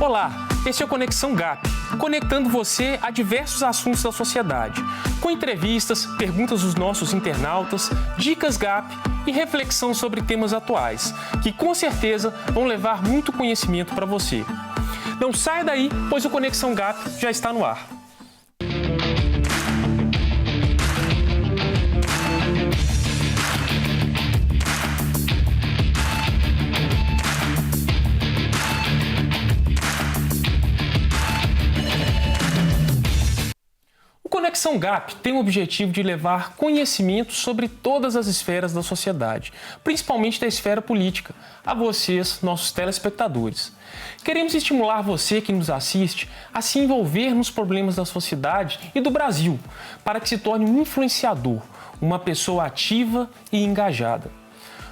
Olá, esse é o Conexão GAP, conectando você a diversos assuntos da sociedade, com entrevistas, perguntas dos nossos internautas, dicas GAP e reflexão sobre temas atuais, que com certeza vão levar muito conhecimento para você. Não saia daí, pois o Conexão GAP já está no ar. O Conexão GAP tem o objetivo de levar conhecimento sobre todas as esferas da sociedade, principalmente da esfera política, a vocês, nossos telespectadores. Queremos estimular você que nos assiste a se envolver nos problemas da sociedade e do Brasil, para que se torne um influenciador, uma pessoa ativa e engajada.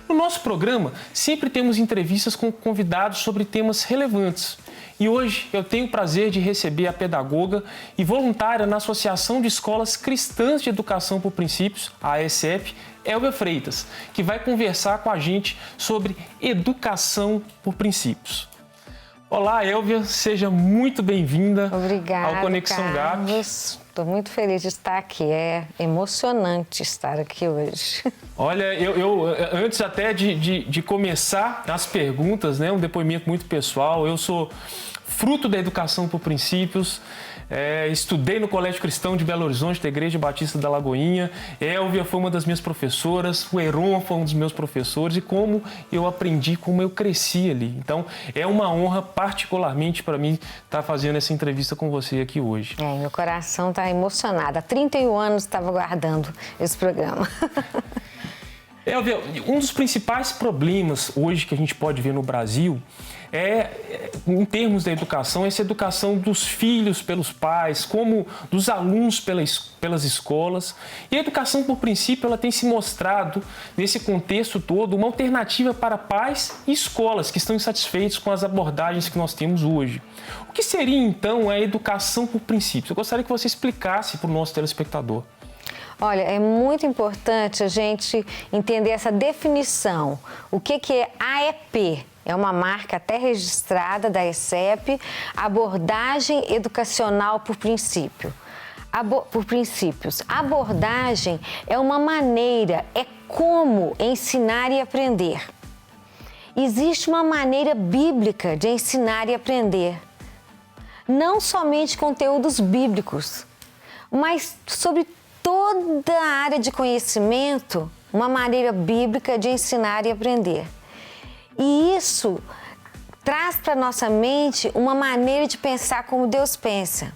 No nosso programa, sempre temos entrevistas com convidados sobre temas relevantes. E hoje eu tenho o prazer de receber a pedagoga e voluntária na Associação de Escolas Cristãs de Educação por Princípios, a AECEP, Elvia Freitas, que vai conversar com a gente sobre educação por princípios. Olá, Elvia, seja muito bem-vinda ao Conexão GAP. Estou muito feliz de estar aqui, é emocionante estar aqui hoje. Olha, eu antes até de começar as perguntas, né, um depoimento muito pessoal, eu sou fruto da educação por princípios, estudei no Colégio Cristão de Belo Horizonte, da Igreja Batista da Lagoinha. Elvia foi uma das minhas professoras, o Heron foi um dos meus professores, e como eu aprendi, como eu cresci ali. Então, é uma honra particularmente para mim estar fazendo essa entrevista com você aqui hoje. Meu coração está emocionado. Há 31 anos estava guardando esse programa. Elvia, um dos principais problemas hoje que a gente pode ver no Brasil em termos da educação, essa educação dos filhos pelos pais, como dos alunos pelas escolas. E a educação por princípio, ela tem se mostrado, nesse contexto todo, uma alternativa para pais e escolas que estão insatisfeitos com as abordagens que nós temos hoje. O que seria, então, a educação por princípios? Eu gostaria que você explicasse para o nosso telespectador. Olha, é muito importante a gente entender essa definição. O que é AEP? É uma marca até registrada da AECEP, Abordagem Educacional por Princípios. Abordagem é uma maneira, é como ensinar e aprender. Existe uma maneira bíblica de ensinar e aprender. Não somente conteúdos bíblicos, mas sobre toda a área de conhecimento, uma maneira bíblica de ensinar e aprender. E isso traz para nossa mente uma maneira de pensar como Deus pensa.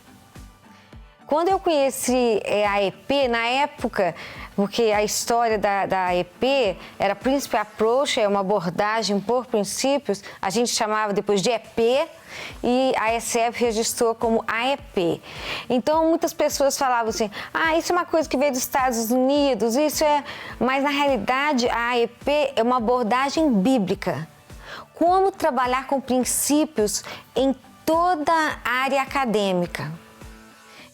Quando eu conheci a AEP, na época, porque a história da AEP era Principal Approach, é uma abordagem por princípios, a gente chamava depois de EP, e a AECEP registrou como AEP. Então, muitas pessoas falavam assim, isso é uma coisa que veio dos Estados Unidos, Mas, na realidade, a AEP é uma abordagem bíblica. Como trabalhar com princípios em toda a área acadêmica.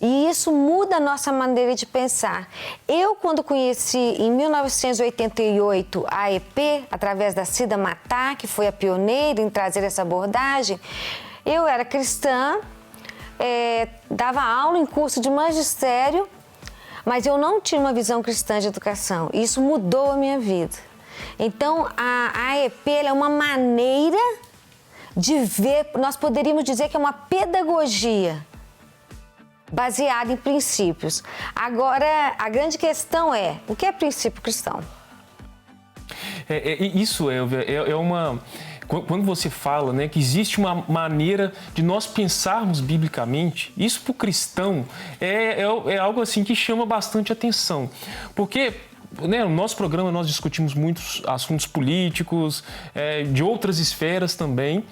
E isso muda a nossa maneira de pensar. Eu, quando conheci em 1988 a AEP, através da Cida Matar, que foi a pioneira em trazer essa abordagem, eu era cristã, dava aula em curso de magistério, mas eu não tinha uma visão cristã de educação. Isso mudou a minha vida. Então, a AEP é uma maneira de ver, nós poderíamos dizer que é uma pedagogia baseada em princípios. Agora, a grande questão é, o que é princípio cristão? Isso, Elvia, quando você fala, né, que existe uma maneira de nós pensarmos biblicamente, isso para o cristão é algo assim que chama bastante atenção. Porque, né, no nosso programa nós discutimos muitos assuntos políticos, de outras esferas também,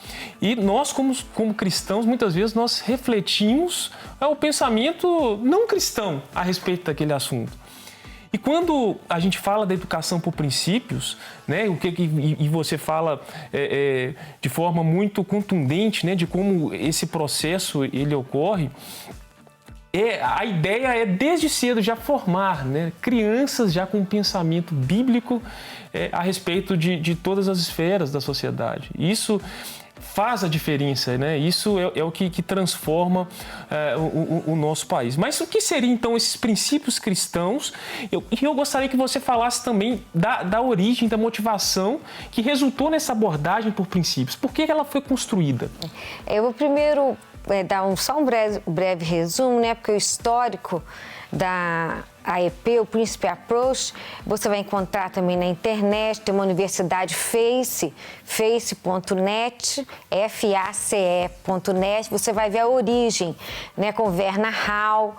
e nós como cristãos, muitas vezes nós refletimos o pensamento não cristão a respeito daquele assunto. E quando a gente fala da educação por princípios, né, e você fala de forma muito contundente, né, de como esse processo ele ocorre, a ideia é desde cedo já formar, né, crianças já com um pensamento bíblico a respeito de todas as esferas da sociedade. Isso faz a diferença, né? Isso é o que transforma o nosso país. Mas o que seriam, então, esses princípios cristãos? Eu gostaria que você falasse também da origem, da motivação que resultou nessa abordagem por princípios. Por que ela foi construída? Eu vou primeiro dar só um breve resumo, né? Porque o histórico da AEP, o Príncipe Approach, você vai encontrar também na internet, tem uma universidade face.net, face.net, você vai ver a origem, né, com Werner Hall,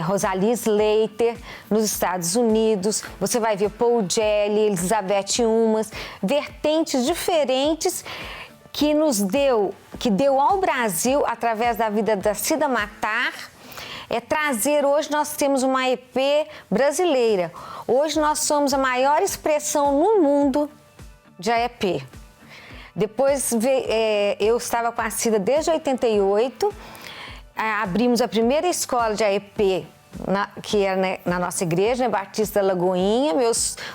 Rosalie Slater, nos Estados Unidos, você vai ver Paul Gelli, Elizabeth Umas, vertentes diferentes que deu ao Brasil, através da vida da Cida Matar, hoje nós temos uma AEP brasileira. Hoje nós somos a maior expressão no mundo de AEP. Depois eu estava com a Cida desde 88, abrimos a primeira escola de AEP, que era na nossa igreja, Batista da Lagoinha.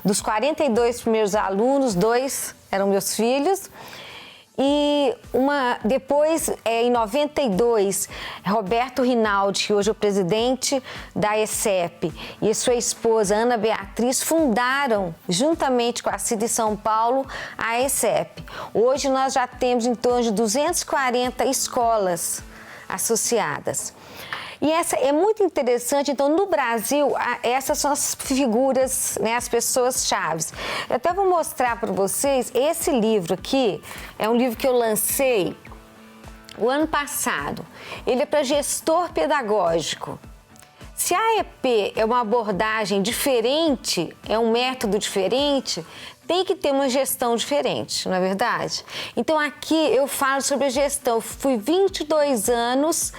Dos 42 primeiros alunos, 2 eram meus filhos. E depois, em 92, Roberto Rinaldi, que hoje é o presidente da ECEP, e sua esposa Ana Beatriz fundaram, juntamente com a Cida em São Paulo, a ECEP. Hoje nós já temos em torno de 240 escolas associadas. E essa é muito interessante. Então, no Brasil, essas são as figuras, né, as pessoas chaves. Eu até vou mostrar para vocês esse livro aqui. É um livro que eu lancei o ano passado. Ele é para gestor pedagógico. Se a AEP é uma abordagem diferente, é um método diferente, tem que ter uma gestão diferente, não é verdade? Então, aqui eu falo sobre a gestão. Eu fui 22 anos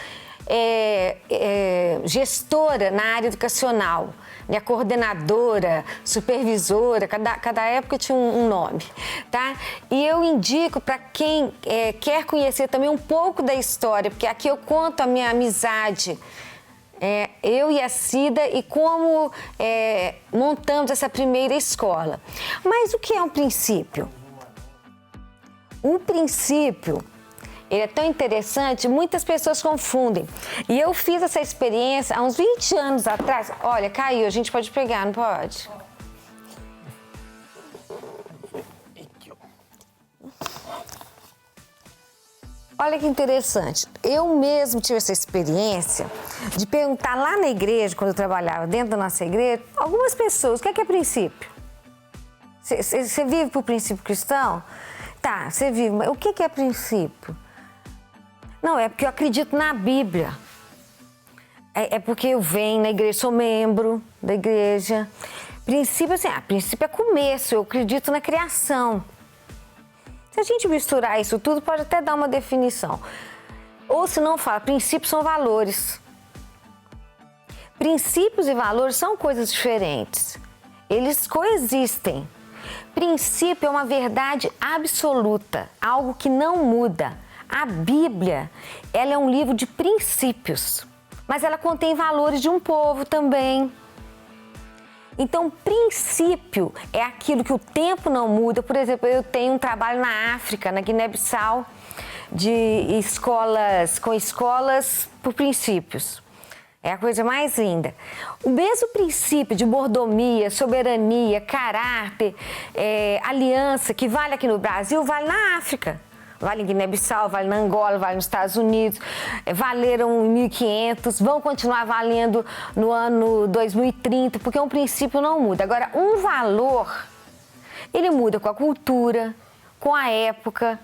gestora na área educacional, né? Coordenadora, supervisora, cada época tinha um nome, tá? E eu indico para quem quer conhecer também um pouco da história, porque aqui eu conto a minha amizade, eu e a Cida, e como montamos essa primeira escola. Mas o que é um princípio? Um princípio, ele é tão interessante, muitas pessoas confundem. E eu fiz essa experiência há uns 20 anos atrás. Olha, caiu, a gente pode pegar, não pode? Olha que interessante. Eu mesmo tive essa experiência de perguntar lá na igreja, quando eu trabalhava dentro da nossa igreja, algumas pessoas, o que é princípio? Você vive por princípio cristão? Tá, você vive, mas o que é princípio? Não, é porque eu acredito na Bíblia. É porque eu venho na igreja, sou membro da igreja. Princípio, assim, princípio é começo, eu acredito na criação. Se a gente misturar isso tudo, pode até dar uma definição. Ou se não fala, princípios são valores. Princípios e valores são coisas diferentes. Eles coexistem. Princípio é uma verdade absoluta, algo que não muda. A Bíblia, ela é um livro de princípios, mas ela contém valores de um povo também. Então, princípio é aquilo que o tempo não muda. Por exemplo, eu tenho um trabalho na África, na Guiné-Bissau, com escolas por princípios. É a coisa mais linda. O mesmo princípio de mordomia, soberania, caráter, aliança, que vale aqui no Brasil, vale na África. Vale em Guiné-Bissau, vale na Angola, vale nos Estados Unidos, valeram em 1500, vão continuar valendo no ano 2030, porque um princípio não muda. Agora, um valor, ele muda com a cultura, com a época.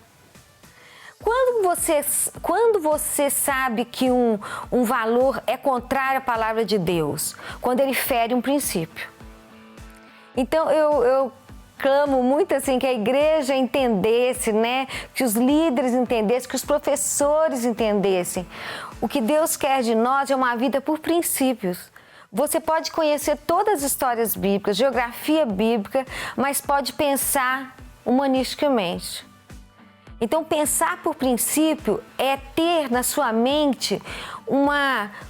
Quando você sabe que um valor é contrário à palavra de Deus? Quando ele fere um princípio. Então, eu clamo muito assim que a igreja entendesse, né? Que os líderes entendessem, que os professores entendessem. O que Deus quer de nós é uma vida por princípios. Você pode conhecer todas as histórias bíblicas, geografia bíblica, mas pode pensar humanisticamente. Então, pensar por princípio é ter na sua mente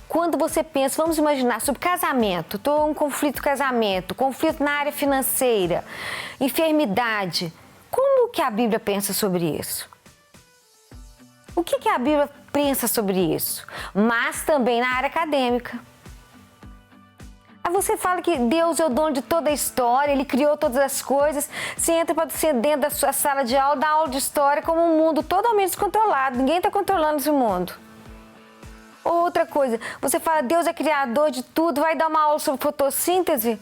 quando você pensa, vamos imaginar sobre casamento, estou em um casamento, conflito na área financeira, enfermidade. Como que a Bíblia pensa sobre isso? O que a Bíblia pensa sobre isso? Mas também na área acadêmica. Aí você fala que Deus é o dono de toda a história, Ele criou todas as coisas. Você entra para você dentro da sua sala de aula, dá aula de história como um mundo totalmente descontrolado. Ninguém está controlando esse mundo. Outra coisa, você fala Deus é criador de tudo, vai dar uma aula sobre fotossíntese.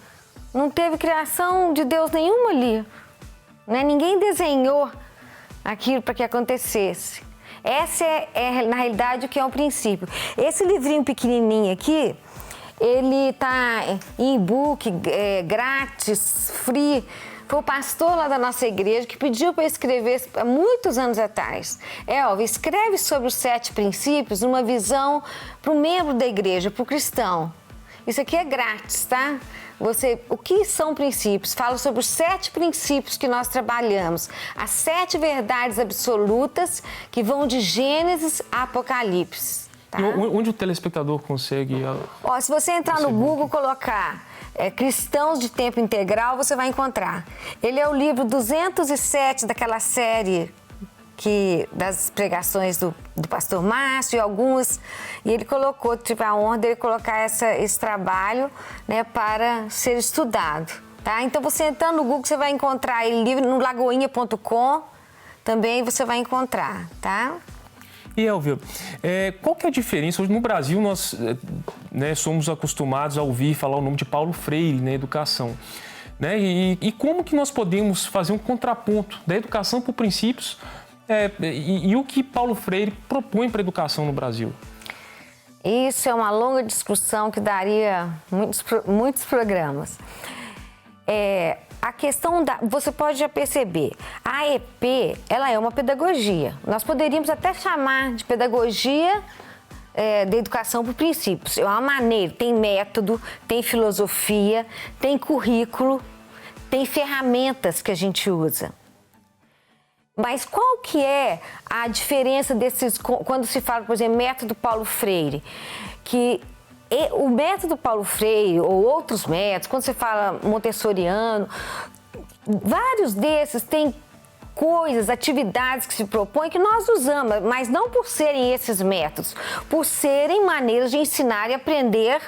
Não teve criação de Deus nenhuma ali. Né? Ninguém desenhou aquilo para que acontecesse. Essa na realidade, o que é um princípio. Esse livrinho pequenininho aqui, ele está em e-book, grátis, free. Foi o pastor lá da nossa igreja que pediu para eu escrever há muitos anos atrás. Elva, escreve sobre os 7 princípios numa visão para o membro da igreja, para o cristão. Isso aqui é grátis, tá? O que são princípios? Fala sobre os 7 princípios que nós trabalhamos. As 7 verdades absolutas que vão de Gênesis a Apocalipse. Tá? Onde o telespectador consegue... Se você entrar no Google e colocar Cristãos de Tempo Integral, você vai encontrar. Ele é o livro 207 daquela série das pregações do pastor Márcio e ele colocou, tive a honra dele colocar esse trabalho, né, para ser estudado. Tá? Então, você entrando no Google, você vai encontrar ele livre no lagoinha.com, também você vai encontrar, tá? E, Elvia, qual que é a diferença? Hoje no Brasil nós somos acostumados a ouvir falar o nome de Paulo Freire na educação. Né? E como que nós podemos fazer um contraponto da educação por princípios e o que Paulo Freire propõe para a educação no Brasil? Isso é uma longa discussão que daria muitos programas. A questão você pode já perceber, a AEP, ela é uma pedagogia. Nós poderíamos até chamar de pedagogia da educação por princípios. É uma maneira, tem método, tem filosofia, tem currículo, tem ferramentas que a gente usa. Mas qual que é a diferença quando se fala, por exemplo, método Paulo Freire? Que o método Paulo Freire ou outros métodos, quando você fala montessoriano, vários desses têm coisas, atividades que se propõem que nós usamos, mas não por serem esses métodos, por serem maneiras de ensinar e aprender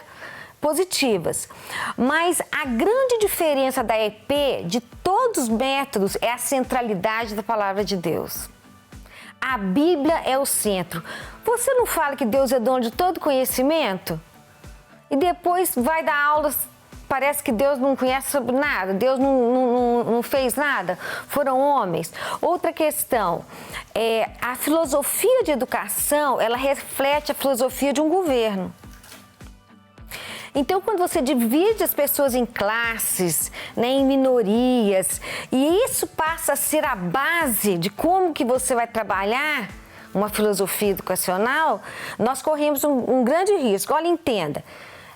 positivas. Mas a grande diferença da EP de todos os métodos é a centralidade da palavra de Deus. A Bíblia é o centro. Você não fala que Deus é dono de todo conhecimento? E depois vai dar aulas, parece que Deus não conhece sobre nada, Deus não fez nada, foram homens. Outra questão, a filosofia de educação, ela reflete a filosofia de um governo. Então, quando você divide as pessoas em classes, né, em minorias, e isso passa a ser a base de como que você vai trabalhar uma filosofia educacional, nós corremos um grande risco. Olha, entenda,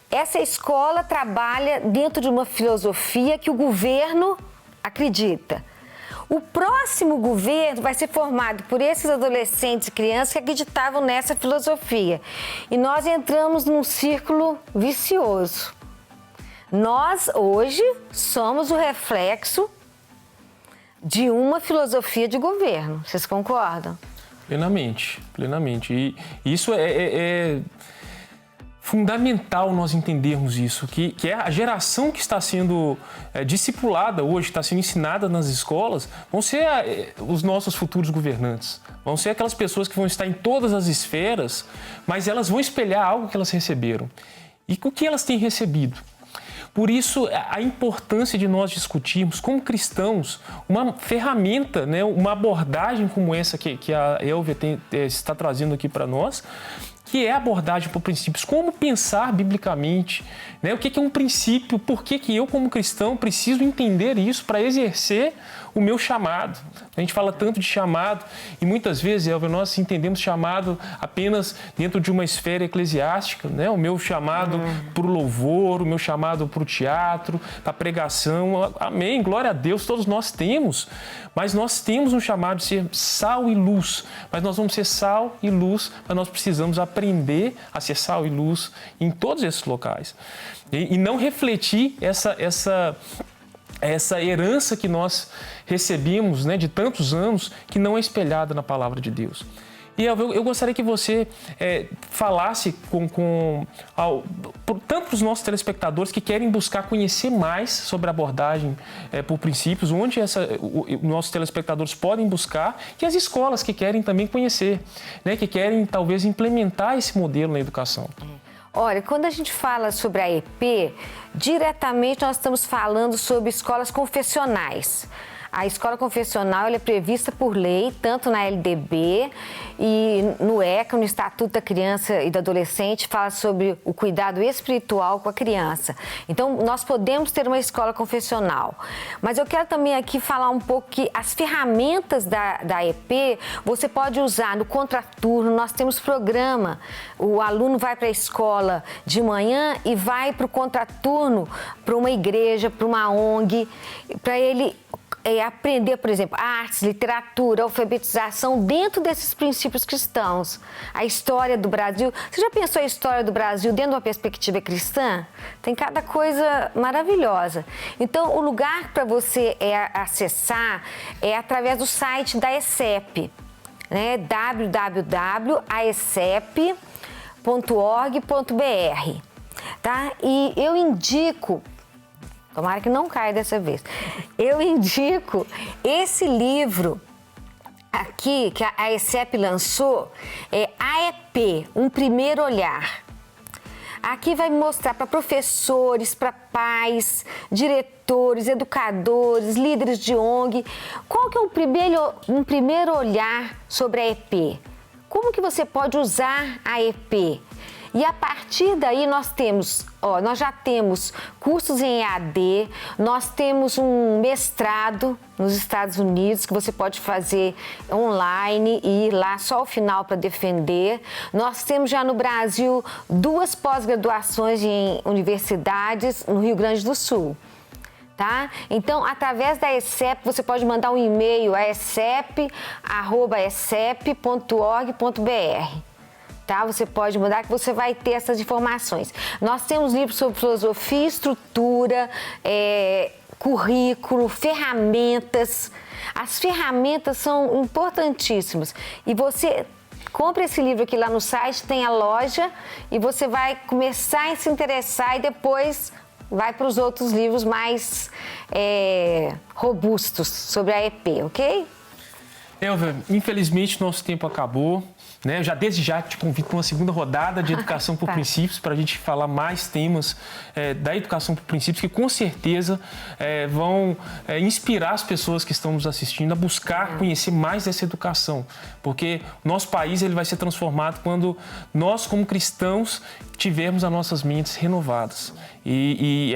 essa escola trabalha dentro de uma filosofia que o governo acredita. O próximo governo vai ser formado por esses adolescentes e crianças que acreditavam nessa filosofia. E nós entramos num círculo vicioso. Nós, hoje, somos o reflexo de uma filosofia de governo. Vocês concordam? Plenamente, plenamente. E isso é fundamental nós entendermos isso, que é a geração que está sendo discipulada hoje, está sendo ensinada nas escolas, vão ser os nossos futuros governantes. Vão ser aquelas pessoas que vão estar em todas as esferas, mas elas vão espelhar algo que elas receberam. E o que elas têm recebido? Por isso, a importância de nós discutirmos, como cristãos, uma ferramenta, né, uma abordagem como essa que a Elvia está trazendo aqui para nós, que é a abordagem por princípios, como pensar biblicamente, né? O que é um princípio, por que eu, como cristão, preciso entender isso para exercer o meu chamado. A gente fala tanto de chamado e muitas vezes, Elvia, nós entendemos chamado apenas dentro de uma esfera eclesiástica, né? O meu chamado para o louvor, o meu chamado para o teatro, para a pregação, amém, glória a Deus, todos nós temos, mas nós temos um chamado de ser sal e luz, mas nós vamos ser sal e luz, mas nós precisamos aprender a ser sal e luz em todos esses locais e não refletir essa herança que nós recebemos, né, de tantos anos, que não é espelhada na palavra de Deus. E eu gostaria que você falasse tanto para os nossos telespectadores que querem buscar conhecer mais sobre a abordagem por princípios, onde nossos telespectadores podem buscar, e as escolas que querem também conhecer, né, que querem talvez implementar esse modelo na educação. Olha, quando a gente fala sobre a EP, diretamente nós estamos falando sobre escolas confessionais. A escola confessional ela é prevista por lei, tanto na LDB e no ECA, no Estatuto da Criança e do Adolescente, fala sobre o cuidado espiritual com a criança. Então, nós podemos ter uma escola confessional. Mas eu quero também aqui falar um pouco que as ferramentas da EP você pode usar no contraturno. Nós temos programa. O aluno vai para a escola de manhã e vai para o contraturno, para uma igreja, para uma ONG, para ele aprender, por exemplo, artes, literatura, alfabetização dentro desses princípios cristãos. A história do Brasil. Você já pensou a história do Brasil dentro de uma perspectiva cristã? Tem cada coisa maravilhosa. Então, o lugar para você acessar é através do site da ESEP, né? www.aesep.org.br, tá? E eu indico, tomara que não caia dessa vez, eu indico esse livro aqui que a ESEP lançou, é AEP, Um Primeiro Olhar. Aqui vai mostrar para professores, para pais, diretores, educadores, líderes de ONG, qual que é um primeiro olhar sobre a EP. Como que você pode usar a EP? E a partir daí nós já temos cursos em EAD, nós temos um mestrado nos Estados Unidos que você pode fazer online e ir lá só ao final para defender. Nós temos já no Brasil 2 pós-graduações em universidades no Rio Grande do Sul. Tá? Então, através da ESEP, você pode mandar um e-mail a esep@esep.org.br. Tá? Você pode mandar que você vai ter essas informações. Nós temos livros sobre filosofia, estrutura, currículo, ferramentas. As ferramentas são importantíssimas. E você compra esse livro aqui lá no site, tem a loja, e você vai começar a se interessar e depois vai para os outros livros mais robustos sobre a EP, ok? Elvia, infelizmente nosso tempo acabou. Né? Desde já te convido para uma segunda rodada de Educação por Princípios, para a gente falar mais temas da Educação por Princípios, que com certeza vão inspirar as pessoas que estão nos assistindo a buscar conhecer mais dessa educação. Porque o nosso país ele vai ser transformado quando nós, como cristãos, tivermos as nossas mentes renovadas. E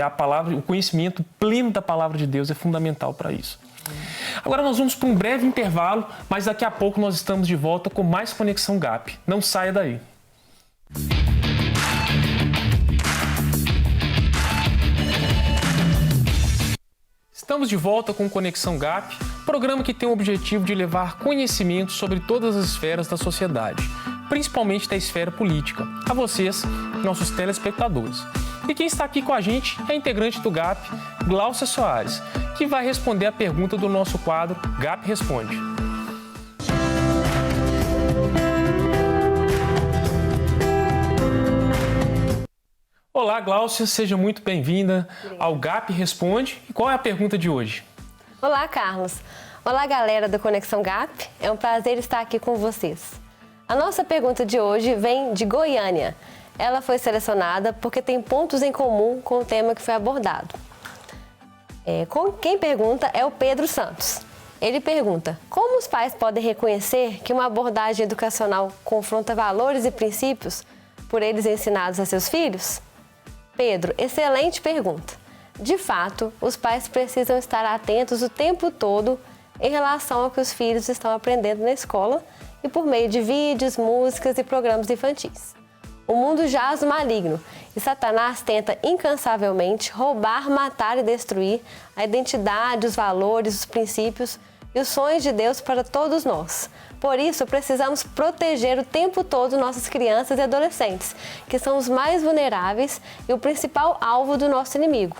o conhecimento pleno da Palavra de Deus é fundamental para isso. Agora nós vamos para um breve intervalo, mas daqui a pouco nós estamos de volta com mais Conexão GAP. Não saia daí. Estamos de volta com Conexão GAP, programa que tem o objetivo de levar conhecimento sobre todas as esferas da sociedade, principalmente da esfera política, a vocês, nossos telespectadores. E quem está aqui com a gente é a integrante do GAP, Gláucia Soares, que vai responder a pergunta do nosso quadro GAP Responde. Olá, Gláucia, seja muito bem-vinda ao GAP Responde. E qual é a pergunta de hoje? Olá, Carlos. Olá, galera do Conexão GAP. É um prazer estar aqui com vocês. A nossa pergunta de hoje vem de Goiânia. Ela foi selecionada porque tem pontos em comum com o tema que foi abordado. Quem pergunta é o Pedro Santos. Ele pergunta: como os pais podem reconhecer que uma abordagem educacional confronta valores e princípios por eles ensinados a seus filhos? Pedro, excelente pergunta. De fato, os pais precisam estar atentos o tempo todo em relação ao que os filhos estão aprendendo na escola e por meio de vídeos, músicas e programas infantis. O mundo jaz no maligno e Satanás tenta incansavelmente roubar, matar e destruir a identidade, os valores, os princípios e os sonhos de Deus para todos nós. Por isso, precisamos proteger o tempo todo nossas crianças e adolescentes, que são os mais vulneráveis e o principal alvo do nosso inimigo.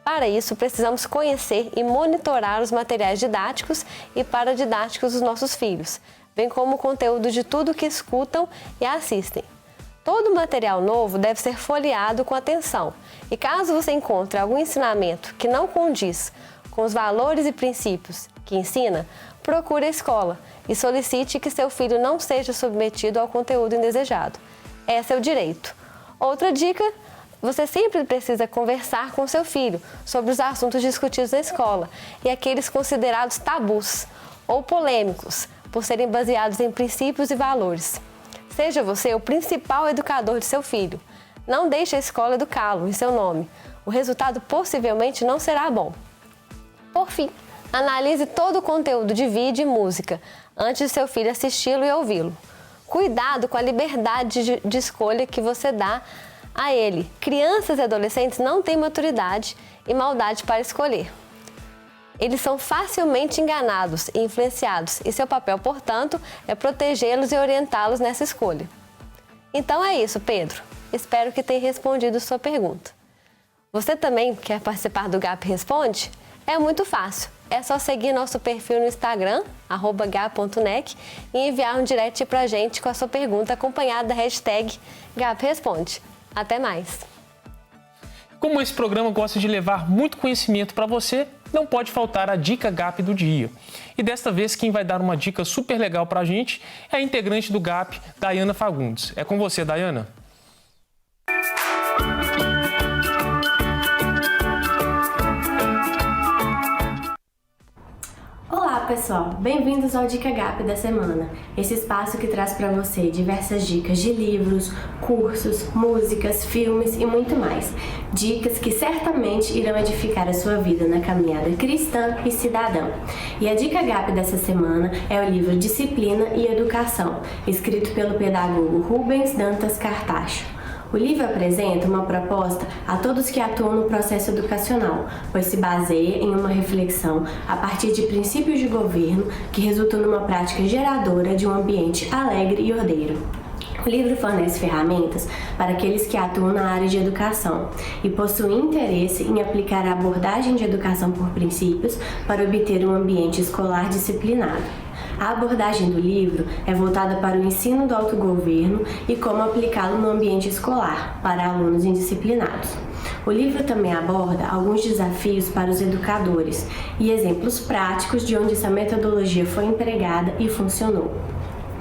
Para isso, precisamos conhecer e monitorar os materiais didáticos e paradidáticos dos nossos filhos, bem como o conteúdo de tudo que escutam e assistem. Todo material novo deve ser folheado com atenção e caso você encontre algum ensinamento que não condiz com os valores e princípios que ensina, procure a escola e solicite que seu filho não seja submetido ao conteúdo indesejado. Esse é o direito. Outra dica, você sempre precisa conversar com seu filho sobre os assuntos discutidos na escola e aqueles considerados tabus ou polêmicos por serem baseados em princípios e valores. Seja você o principal educador de seu filho. Não deixe a escola educá-lo em seu nome. O resultado possivelmente não será bom. Por fim, analise todo o conteúdo de vídeo e música antes de seu filho assisti-lo e ouvi-lo. Cuidado com a liberdade de escolha que você dá a ele. Crianças e adolescentes não têm maturidade e maldade para escolher. Eles são facilmente enganados e influenciados e seu papel, portanto, é protegê-los e orientá-los nessa escolha. Então é isso, Pedro. Espero que tenha respondido sua pergunta. Você também quer participar do GAP Responde? É muito fácil. É só seguir nosso perfil no Instagram, @gap.nec, e enviar um direct pra gente com a sua pergunta acompanhada da hashtag GapResponde. Até mais! Como esse programa gosta de levar muito conhecimento para você, não pode faltar a dica GAP do dia. E desta vez quem vai dar uma dica super legal para a gente é a integrante do GAP, Dayana Fagundes. É com você, Dayana. Olá pessoal, bem-vindos ao Dica GAP da semana, esse espaço que traz para você diversas dicas de livros, cursos, músicas, filmes e muito mais. Dicas que certamente irão edificar a sua vida na caminhada cristã e cidadã. E a Dica GAP dessa semana é o livro Disciplina e Educação, escrito pelo pedagogo Rubens Dantas Cartacho. O livro apresenta uma proposta a todos que atuam no processo educacional, pois se baseia em uma reflexão a partir de princípios de governo que resultam numa prática geradora de um ambiente alegre e ordeiro. O livro fornece ferramentas para aqueles que atuam na área de educação e possuem interesse em aplicar a abordagem de educação por princípios para obter um ambiente escolar disciplinado. A abordagem do livro é voltada para o ensino do autogoverno e como aplicá-lo no ambiente escolar, para alunos indisciplinados. O livro também aborda alguns desafios para os educadores e exemplos práticos de onde essa metodologia foi empregada e funcionou.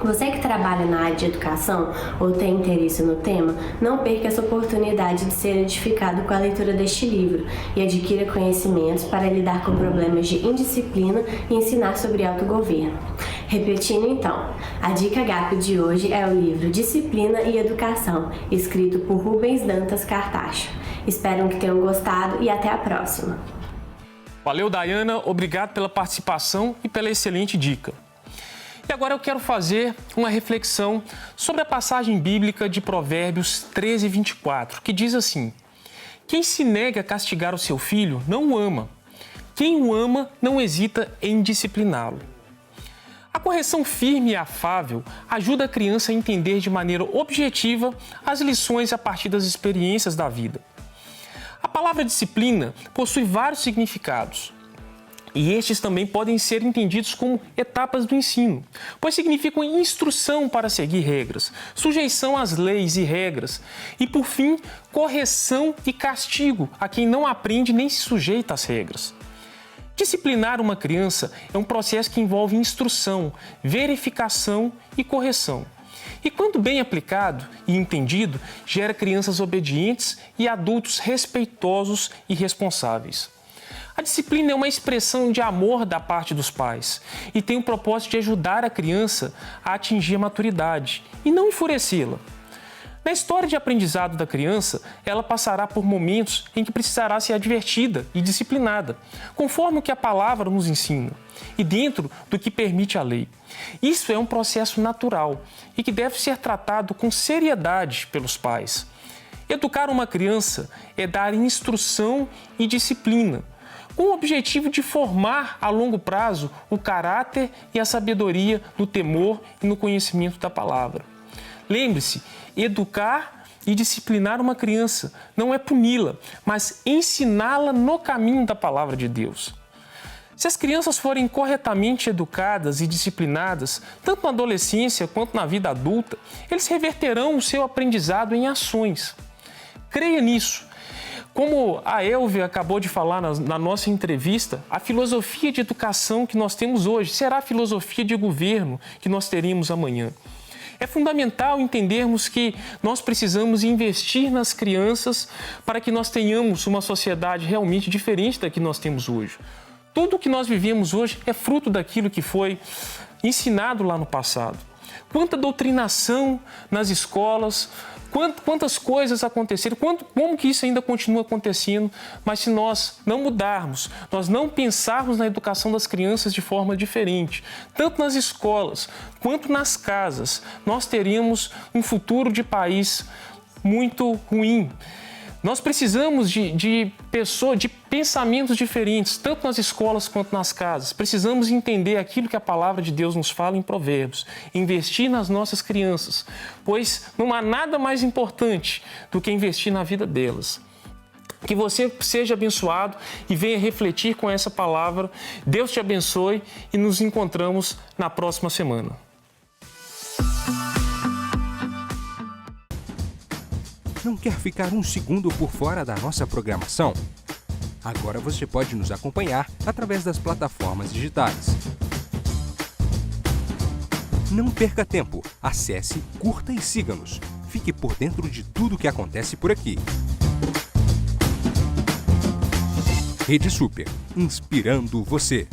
Você que trabalha na área de educação ou tem interesse no tema, não perca essa oportunidade de ser edificado com a leitura deste livro e adquira conhecimentos para lidar com problemas de indisciplina e ensinar sobre autogoverno. Repetindo então, a Dica GAP de hoje é o livro Disciplina e Educação, escrito por Rubens Dantas Cartacho. Espero que tenham gostado e até a próxima. Valeu, Dayana. Obrigado pela participação e pela excelente dica. E agora eu quero fazer uma reflexão sobre a passagem bíblica de Provérbios 13, 24, que diz assim: quem se nega a castigar o seu filho não o ama. Quem o ama não hesita em discipliná-lo. A correção firme e afável ajuda a criança a entender de maneira objetiva as lições a partir das experiências da vida. A palavra disciplina possui vários significados. E estes também podem ser entendidos como etapas do ensino, pois significam instrução para seguir regras, sujeição às leis e regras e, por fim, correção e castigo a quem não aprende nem se sujeita às regras. Disciplinar uma criança é um processo que envolve instrução, verificação e correção. E quando bem aplicado e entendido, gera crianças obedientes e adultos respeitosos e responsáveis. A disciplina é uma expressão de amor da parte dos pais e tem o propósito de ajudar a criança a atingir a maturidade e não enfurecê-la. Na história de aprendizado da criança, ela passará por momentos em que precisará ser advertida e disciplinada, conforme o que a palavra nos ensina e dentro do que permite a lei. Isso é um processo natural e que deve ser tratado com seriedade pelos pais. Educar uma criança é dar instrução e disciplina, com o objetivo de formar a longo prazo o caráter e a sabedoria no temor e no conhecimento da palavra. Lembre-se, educar e disciplinar uma criança não é puni-la, mas ensiná-la no caminho da palavra de Deus. Se as crianças forem corretamente educadas e disciplinadas, tanto na adolescência quanto na vida adulta, eles reverterão o seu aprendizado em ações. Creia nisso. Como a Elvia acabou de falar na nossa entrevista, a filosofia de educação que nós temos hoje será a filosofia de governo que nós teremos amanhã. É fundamental entendermos que nós precisamos investir nas crianças para que nós tenhamos uma sociedade realmente diferente da que nós temos hoje. Tudo o que nós vivemos hoje é fruto daquilo que foi ensinado lá no passado. Quanta doutrinação nas escolas, quantas coisas aconteceram, como que isso ainda continua acontecendo, mas se nós não mudarmos, nós não pensarmos na educação das crianças de forma diferente, tanto nas escolas quanto nas casas, nós teremos um futuro de país muito ruim. Nós precisamos de pensamentos diferentes, tanto nas escolas quanto nas casas. Precisamos entender aquilo que a palavra de Deus nos fala em Provérbios. Investir nas nossas crianças, pois não há nada mais importante do que investir na vida delas. Que você seja abençoado e venha refletir com essa palavra. Deus te abençoe e nos encontramos na próxima semana. Não quer ficar um segundo por fora da nossa programação? Agora você pode nos acompanhar através das plataformas digitais. Não perca tempo. Acesse, curta e siga-nos. Fique por dentro de tudo o que acontece por aqui. Rede Super, inspirando você.